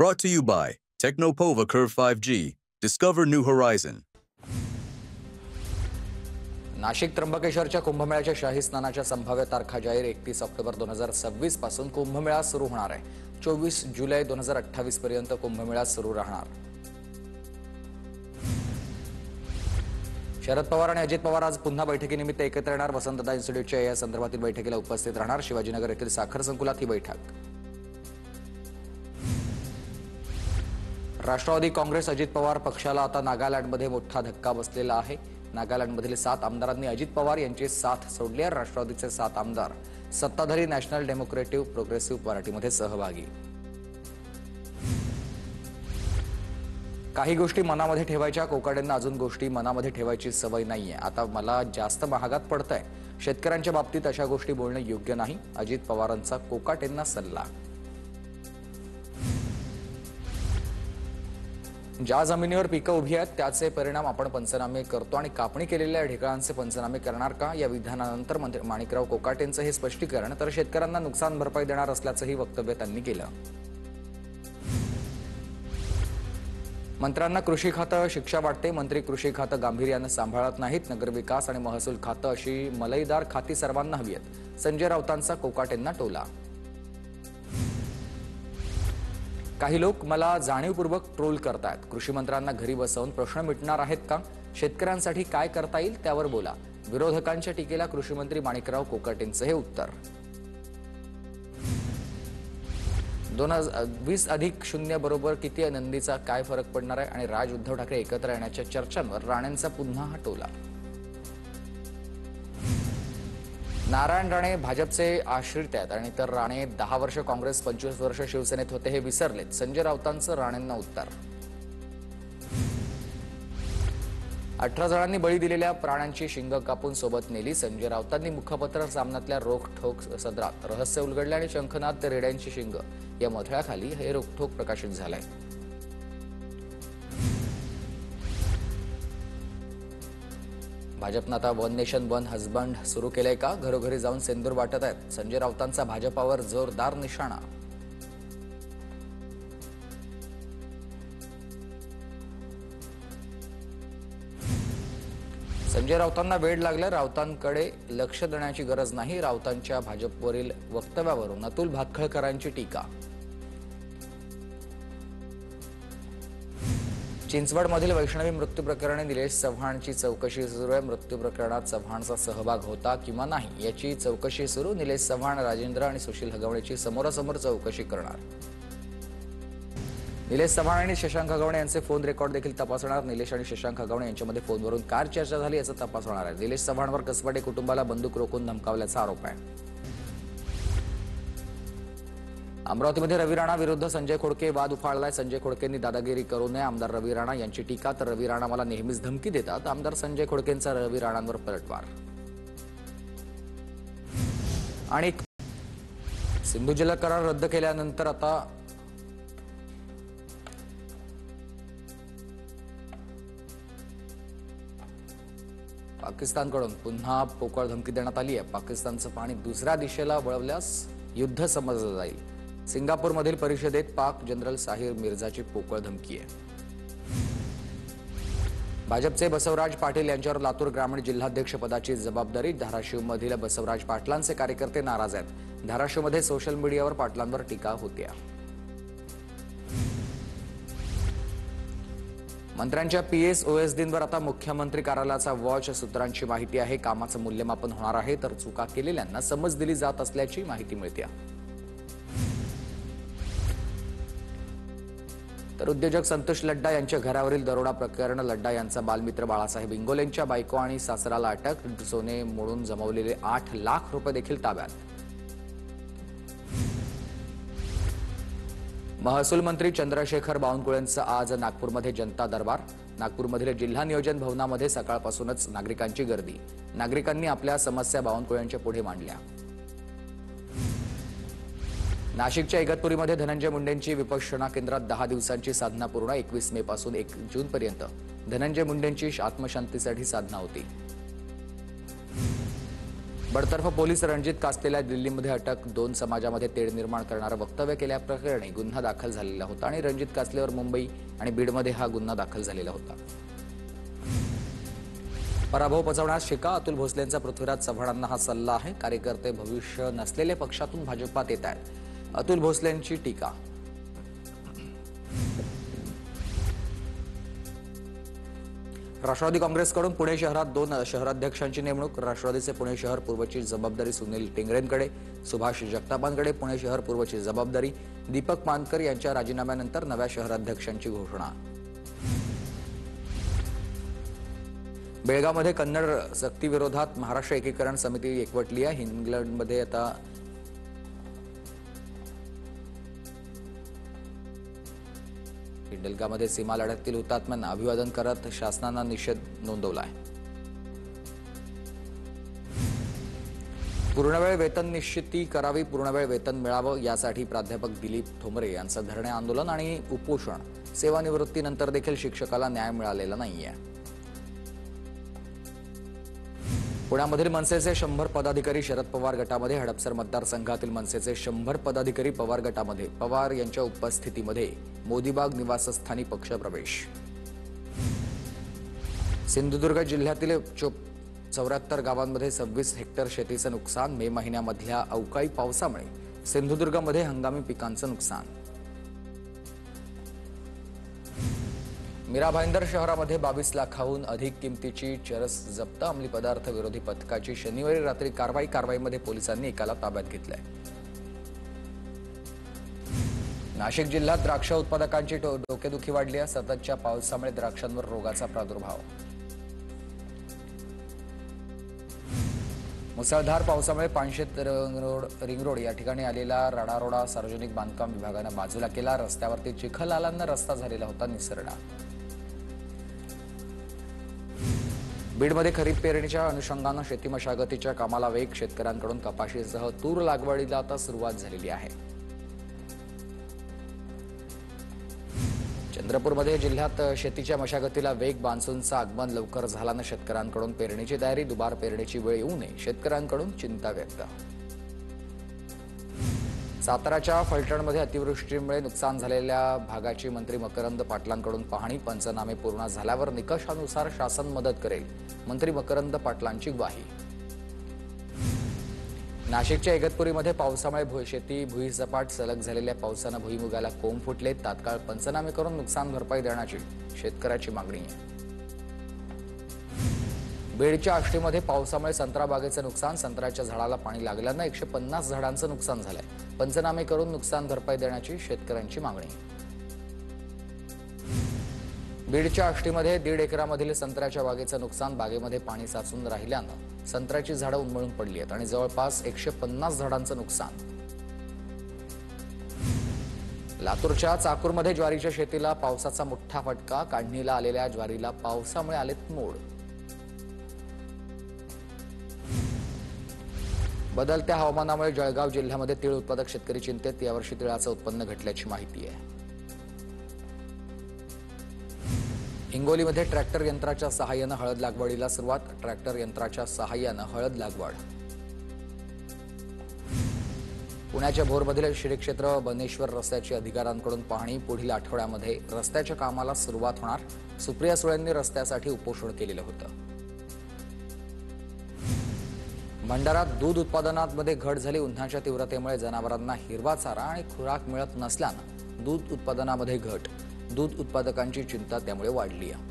Brought to you by Technopova Curve 5G. Discover new horizon. Nashik त्र्यंबकेश्वरच्या कुंभमेळ्याच्या शाही स्नानाच्या संभाव्य तारखा जाहीर 31 ऑक्टोबर 2026 पासून कुंभमेळा सुरू होणार आहे. 24 जुलै 2028 पर्यंत कुंभमेळा सुरू राहणार. शरद पवार आणि अजित पवार आज पुन्हा बैठकीनिमित्त एकत्र येणार. वसंतदादा इन्स्टिट्यूटच्या या संदर्भातील बैठकीला उपस्थित राहणार. शिवाजीनगर येथील साखर संकुलात ही बैठक. राष्ट्रवादी काँग्रेस अजित पवार पक्षाला आता नागालँडमध्ये मोठा धक्का बसलेला आहे. नागालँडमधील 7 आमदारांनी अजित पवार यांची साथ सोडली आहे. राष्ट्रवादीचे 7 आमदार सत्ताधारी नॅशनल डेमोक्रेटिव्ह प्रोग्रेसिव्ह पार्टीमध्ये सहभागी. काही गोष्टी मनामध्ये ठेवायच्या. कोकाटेंना अजून गोष्टी मनामध्ये ठेवायची सवय नाहीये. आता मला जास्त महागात पडतंय. शेतकऱ्यांच्या बाबतीत अशा गोष्टी बोलणं योग्य नाही. अजित पवारांचा कोकाटेंना सल्ला. ज्या जमिनीवर पिकं उभी आहेत त्याचे परिणाम आपण पंचनामे करतो आणि कापणी केलेल्या ठिकाणांचे पंचनामे करणार का, या विधानानंतर माणिकराव कोकाटेंचं हे स्पष्टीकरण. तर शेतकऱ्यांना नुकसान भरपाई देणार असल्याचंही वक्तव्य त्यांनी केलं. मंत्र्यांना कृषी खातं शिक्षा वाटते. मंत्री कृषी खातं गांभीर्यानं सांभाळत नाहीत. नगरविकास आणि महसूल खातं अशी मलईदार खाती सर्वांना हवी आहेत. संजय राऊतांचा कोकाटेंना टोला. काही लोक मला जाणीवपूर्वक ट्रोल करतायत. कृषी मंत्र्यांना घरी बसवून प्रश्न मिटणार आहेत का? शेतकऱ्यांसाठी काय करता येईल त्यावर बोला. विरोधकांच्या टीकेला कृषी मंत्री माणिकराव कोकाटेंचं हे उत्तर. 20+0 बरोबर किती नंदीचा काय फरक पडणार आहे आणि राज उद्धव ठाकरे एकत्र येण्याच्या चर्चांवर राणेंचा पुन्हा हा टोला. नारायण राणे भाजपचे आश्रित आहेत आणि तर राणे 10 वर्ष काँग्रेस 25 वर्ष शिवसेनेत होते हे विसरलेत. संजय राऊतांचं राणेंना उत्तर. 18 जणांनी बळी दिलेल्या प्राण्यांची शिंग कापून सोबत नेली. संजय राऊतांनी मुखपत्र सामन्यातल्या रोखठोक सदरात रहस्य उलगडले आणि शंखनाद ते रेड्यांची शिंग या मथळ्याखाली हे रोखठोक प्रकाशित झालंय. भाजपनं आता वन नेशन वन हजबंड सुरू केलंय का? घरोघरी जाऊन सेंदूर वाटत आहेत. संजय राऊतांचा भाजपावर जोरदार निशाणा. संजय राऊतांना वेड लागलं. राऊतांकडे लक्ष देण्याची गरज नाही. राऊतांच्या भाजपवरील वक्तव्यावरून अतुल भातखळकरांची टीका. चिंचवडमधील वैष्णवी मृत्यू प्रकरणी निलेश चव्हाणची चौकशी सुरू आहे. मृत्यू प्रकरणात चव्हाणचा सहभाग होता किंवा नाही याची चौकशी सुरू. निलेश चव्हाण, राजेंद्र आणि सुशील हगवणेची समोरासमोर चौकशी करणार. निलेश चव्हाण आणि शशांक हगवणे यांचे फोन रेकॉर्ड देखील तपासणार. निलेश आणि शशांक हगवणे यांच्यामध्ये फोनवरून काय चर्चा झाली याचा तपास होणार आहे. निलेश चव्हाणवर कसबटे कुटुंबाला बंदूक रोखून धमकावल्याचा आरोप आहे. अमरावतीमध्ये रवी राणा विरुद्ध संजय खोडके वाद उफाळलाय. संजय खोडकेंनी दादागिरी करू नये, आमदार रवी राणा यांची टीका. तर रवी राणा मला नेहमीच धमकी देतात. आमदार संजय खोडकेंचा रवी राणांवर पलटवार. आणि सिंधू जल करार रद्द केल्यानंतर आता पाकिस्तानकडून पुन्हा पोकळ धमकी देण्यात आली आहे. पाकिस्तानचं पाणी दुसऱ्या दिशेला वळवल्यास युद्ध समजलं जाईल. सिंगापूरमधील परिषदेत पाक जनरल साहिर मिर्झाची पोकळ धमकी आहे. भाजपचे बसवराज पाटील यांच्यावर लातूर ग्रामीण जिल्हाध्यक्षपदाची जबाबदारी. धाराशिवमधील बसवराज पाटलांचे कार्यकर्ते नाराज आहेत. धाराशिवमध्ये सोशल मीडियावर पाटलांवर टीका होत्या. मंत्र्यांच्या PSOSDंवर आता मुख्यमंत्री कार्यालयाचा वॉच. सूत्रांची माहिती आहे कामाचं मूल्यमापन होणार आहे. तर चुका केलेल्यांना समज दिली जात असल्याची माहिती मिळते. तर उद्योजक संतोष लड्डा यांच्या घरावरील दरोडा प्रकरण. लड्डा यांचा बालमित्र बाळासाहेब इंगोलेंच्या बायको आणि सासराला अटक. सोने मोडून जमवलेले 8 लाख रुपये देखील ताब्यात. महसूल मंत्री चंद्रशेखर बावनकुळेंचा आज नागपूरमध्ये जनता दरबार. नागपूरमधील जिल्हा नियोजन भवनामध्ये सकाळपासूनच नागरिकांची गर्दी. नागरिकांनी आपल्या समस्या बावनकुळेंच्या पुढे मांडल्या. नाशिकच्या इगतपुरीमध्ये धनंजय मुंडेंची विपश्यना केंद्रात 10 दिवसांची साधना पूर्ण. 21 मे पासून 1 जूनपर्यंत धनंजय मुंडेंची आत्मशांतीसाठी साधना होती. बडतर्फ पोलीस रणजित कासलेला दिल्लीमध्ये अटक. 2 समाजामध्ये तेढ निर्माण करणारं वक्तव्य केल्याप्रकरणी गुन्हा दाखल झालेला होता आणि रणजित कासलेवर मुंबई आणि बीडमध्ये हा गुन्हा दाखल झालेला होता. पराभव पचवण्यास शिका. अतुल भोसलेंचा पृथ्वीराज चव्हाणांना हा सल्ला आहे. कार्यकर्ते भविष्य नसलेले पक्षातून भाजपात येत आहेत. अतुल भोसलेंची टीका. राष्ट्रवादी काँग्रेसकडून पुणे शहरात 2 शहराध्यक्षांची नेमणूक. राष्ट्रवादीचे पुणे शहर पूर्वची जबाबदारी सुनील टिंगरेंकडे, सुभाष जगतापांकडे पुणे शहर पूर्वची जबाबदारी. दीपक मानकर यांच्या राजीनाम्यानंतर नव्या शहराध्यक्षांची घोषणा. बेळगावमध्ये कन्नड सक्तीविरोधात महाराष्ट्र एकीकरण समिती एकवटली आहे. इंग्लंडमध्ये आता डेल्गामध्ये सीमा लढ्यातील हुतात्म्यांना अभिवादन करत शासनानं निषेध नोंदवला आहे. पूर्णवेळ वेतन निश्चिती करावी. पूर्णवेळ वेतन मिळावं यासाठी प्राध्यापक दिलीप ठोंबरे यांचं धरणे आंदोलन आणि उपोषण. सेवानिवृत्तीनंतर देखील शिक्षकाला न्याय मिळालेला नाहीये. पुण्यामधील मनसेचे 100 पदाधिकारी शरद पवार गटामध्ये. हडपसर मतदारसंघातील मनसेचे 100 पदाधिकारी पवार गटामध्ये. पवार यांच्या उपस्थितीमध्ये मोदीबाग निवासस्थानी पक्षप्रवेश. सिंधुदुर्ग जिल्ह्यातील 74 गावांमध्ये 26 हेक्टर शेतीचं नुकसान. मे महिन्यामधल्या अवकाळी पावसामुळे सिंधुदुर्गमध्ये हंगामी पिकांचं नुकसान. मीरा भाईंदर शहरामध्ये 22 लाखाहून अधिक किमतीची चरस जप्त. अंमली पदार्थ विरोधी पथकाची शनिवारी रात्री कारवाईमध्ये पोलिसांनी एकाला ताब्यात घेतलंय. नाशिक जिल्ह्यात द्राक्ष उत्पादकांची डोकेदुखी वाढली आहे. सततच्या पावसामुळे द्राक्षांवर रोगाचा प्रादुर्भाव. मुसळधार पावसामुळे पानशेत रिंग रोड या ठिकाणी आलेला राडारोडा सार्वजनिक बांधकाम विभागानं बाजूला केला. रस्त्यावरती चिखल आल्यानं रस्ता झालेला होता निसरडा. बीडमध्ये खरीप पेरणीच्या अनुषंगानं शेती मशागतीच्या कामाला वेग. शेतकऱ्यांकडून कपाशीसह तूर लागवडीला आता सुरुवात झालेली आहे. चंद्रपूरमध्ये जिल्ह्यात शेतीच्या मशागतीला वेग. मान्सूनचं आगमन लवकर झाल्यानं शेतकऱ्यांकडून पेरणीची तयारी. दुबार पेरणीची वेळ येऊ नये शेतकऱ्यांकडून चिंता व्यक्त. साताराच्या फलटणमध्ये अतिवृष्टीमुळे नुकसान झालेल्या भागाची मंत्री मकरंद पाटलांकडून पाहणी. पंचनामे पूर्ण झाल्यावर निकषानुसार शासन मदत करेल. मंत्री मकरंद पाटलांची ग्वाही. नाशिकच्या इगतपुरीमध्ये पावसामुळे शेती भुईसपाट. सलग झालेल्या पावसानं भुईमुगाला कोंब फुटले. तात्काळ पंचनामे करून नुकसान भरपाई देण्याची शेतकऱ्याची मागणी आहे. बीडच्या आष्टीमध्ये पावसामुळे संत्रा बागेचं नुकसान. संत्र्याच्या झाडाला पाणी लागल्यानं 150 झाडांचं नुकसान झालंय. पंचनामे करून नुकसान भरपाई देण्याची शेतकऱ्यांची मागणी. बीडच्या आष्टीमध्ये 1.5 एकरामधील संत्र्याच्या बागेचं नुकसान. बागेमध्ये पाणी साचून राहिल्यानं संत्र्याची झाडं उन्मळून पडली आहेत आणि जवळपास 150 झाडांचं नुकसान. लातूरच्या चाकूरमध्ये ज्वारीच्या शेतीला पावसाचा मोठा फटका. काढणीला आलेल्या ज्वारीला पावसामुळे आलेत मोड. बदलत्या हवामानामुळे जळगाव जिल्ह्यामध्ये तीळ उत्पादक शेतकरी चिंतेत. यावर्षी तिळाचं उत्पन्न घटल्याची माहिती आहे. हिंगोलीमध्ये ट्रॅक्टर यंत्राच्या सहाय्यानं हळद लागवडीला सुरुवात. ट्रॅक्टर यंत्राच्या सहाय्यानं हळद लागवड. पुण्याच्या भोरमधील श्री क्षेत्र बनेश्वर रस्त्याची अधिकाऱ्यांकडून पाहणी. पुढील आठवड्यामध्ये रस्त्याच्या कामाला सुरुवात होणार. सुप्रिया सुळेंनी रस्त्यासाठी उपोषण केलेलं होतं. भंडारात दूध उत्पादनामध्ये घट झाली. उन्हाच्या तीव्रतेमुळे जनावरांना हिरवा चारा आणि खुराक मिळत नसल्यानं दूध उत्पादनामध्ये घट. दूध उत्पादकांची चिंता त्यामुळे वाढली आहे.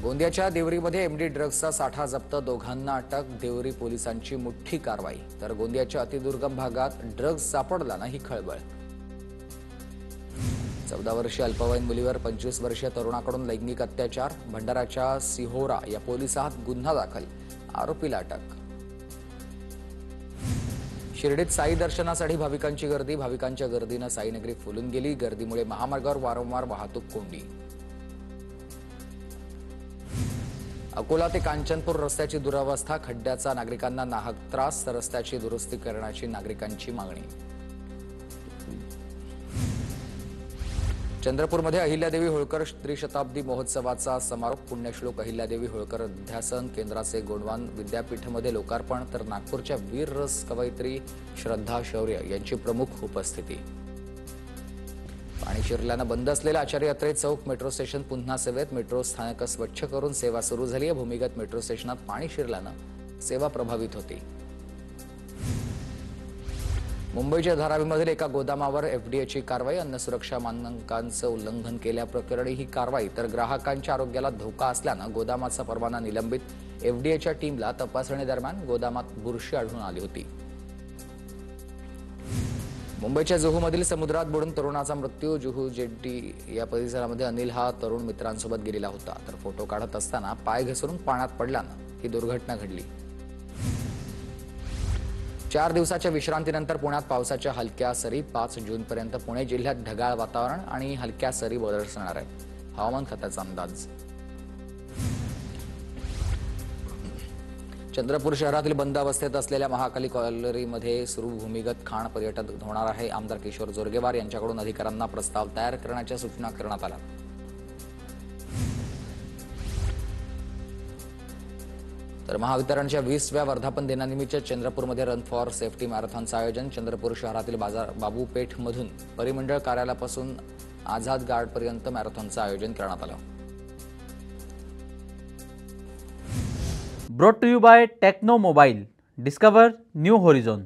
गोंदियाच्या देवरीमध्ये एमडी ड्रग्जचा साठा जप्त. दोघांना अटक. देवरी पोलिसांची मोठी कारवाई. तर गोंदियाच्या अतिदुर्गम भागात ड्रग्ज सापडल्यानं ही खळबळ. 14 वर्षीय अल्पवयीन मुलीवर 25 वर्षीय तरुणाकडून लैंगिक अत्याचार. भंडाराच्या सिहोरा या पोलिसात गुन्हा दाखल. आरोपीला अटक. शिर्डीत साई दर्शनासाठी भाविकांची गर्दी. भाविकांच्या गर्दीनं साईनगरी फुलून गेली. गर्दीमुळे महामार्गावर वारंवार वाहतूक कोंडी. अकोला ते कांचनपूर रस्त्याची दुरावस्था. खड्ड्याचा नागरिकांना नाहक त्रास. रस्त्याची दुरुस्ती करण्याची नागरिकांची मागणी. चंद्रपूरमध्ये अहिल्यादेवी होळकर त्रिशताब्दी महोत्सवाचा समारोप. पुण्यश्लोक अहिल्यादेवी होळकर अध्यासन केंद्राचे गोंडवान विद्यापीठामध्ये लोकार्पण. तर नागपूरच्या वीर रस कवयित्री श्रद्धा शौर्य यांची प्रमुख उपस्थिती. पाणी शिरल्यानं बंद असलेल्या आचार्य यात्रे चौक मेट्रो स्टेशन पुन्हा सेवेत. मेट्रो स्थानक स्वच्छ करून सेवा सुरू झाली आहे. भूमिगत मेट्रो स्टेशनात पाणी शिरल्यानं सेवा प्रभावित होती. मुंबईच्या धारावीमधील एका गोदामावर एफडीएची कारवाई. अन्न सुरक्षा मानकांचं उल्लंघन केल्याप्रकरणी ही कारवाई. तर ग्राहकांच्या आरोग्याला धोका असल्यानं गोदामाचा परवाना निलंबित. एफडीएच्या टीमला तपासणी दरम्यान गोदामात बुरशी आढळून आली होती. मुंबईच्या जुहूमधील समुद्रात बुडून तरुणाचा मृत्यू. जुहू जेट्टी या परिसरामध्ये अनिल हा तरुण मित्रांसोबत गेलेला होता. तर फोटो काढत असताना पाय घसरून पाण्यात पडल्यानं ही दुर्घटना घडली. 4 दिवसाच्या विश्रांतीनंतर पुण्यात पावसाच्या हलक्या सरी. 5 जूनपर्यंत पुणे जिल्ह्यात ढगाळ वातावरण आणि हलक्या सरी बरसणार आहे. हवामान खात्याचा अंदाज. चंद्रपूर शहरातील बंद अवस्थेत असलेल्या महाकाली कॉलरीमध्ये सुरू भूमिगत खाण पर्यटन होणार आहे. आमदार किशोर जोरगेवार यांच्याकडून अधिकाऱ्यांना प्रस्ताव तयार करण्याच्या सूचना करण्यात आल्या. तर महावितरणच्या 20व्या वर्धापन दिनानिमित्त चंद्रपूरमध्ये रन फॉर सेफ्टी मॅरेथॉनचं आयोजन. चंद्रपूर शहरातील बाबूपेठमधून परिमंडळ कार्यालयापासून आझाद गार्डपर्यंत मॅरेथॉनचं आयोजन करण्यात आलं. Brought to you by Techno Mobile. Discover new horizon.